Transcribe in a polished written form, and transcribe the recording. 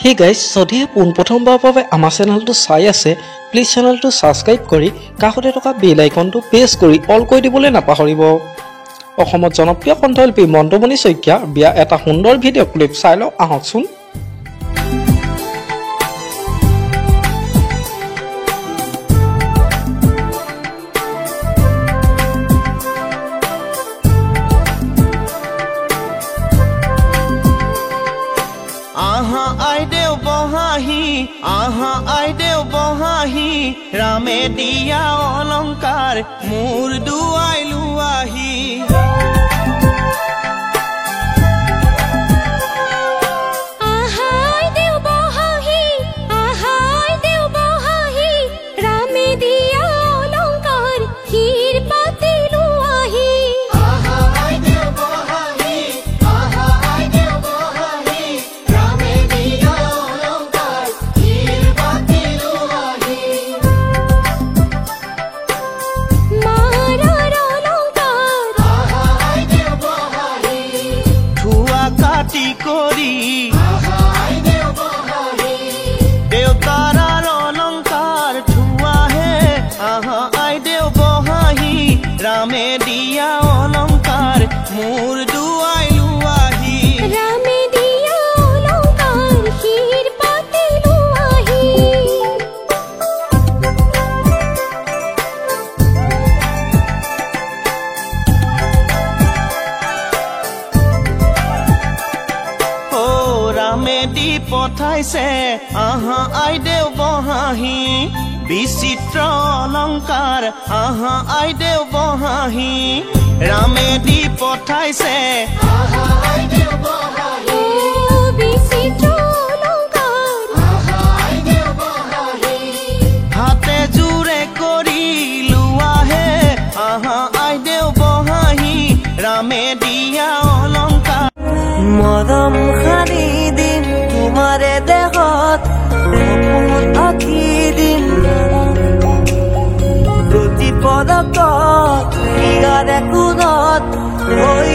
Hey guys, যদিহে পোনপ্ৰথমবাৰৰ বাবে আমাৰ চেনেলটো চাই আছে, প্লিজ চেনেলটো সাবস্ক্ৰাইব কৰি কাষতে থকা বেল আইকনটো প্ৰেছ কৰি অল কৰি দিবলৈ নাপাহৰিব। অসমত জনপ্ৰিয় কণ্ঠশিল্পী মন্তমণি শইকীয়াৰ বিয়া এটা সুন্দৰ ভিডিঅ' ক্লিপ চাই লওঁ আহকচোন। आहा आइदेव बहाही रामे दिया अलंकार मूर दुआई लुआही করি দেউতারার অলংকার ঠুয়া হে আহা আইদেউ বহাহি রামে দিয়া অলংকার মোর দুয়াই লুয়াহি রামে দিয়া অলংকার ক্ষীর পাতি লুয়াহি মেদি পঠাইছে আহা আইদেউ বহাহি বিচিত্ৰ অলংকাৰ আহা আইদেউ বহাহি ৰামেদি পঠাইছে আহা আইদেউ বহাহি বিচিত্ৰ অলংকাৰ আহা আইদেউ বহাহি হাতে জুৰে কৰি লুৱাহে আহা আইদেউ বহাহি ৰামে দিয়া অলংকাৰ মৰম খানি দিম তোমাৰে দেহত সপোন আঁকি দিম প্ৰতি পদকত ইয়াৰে কোণত হৈ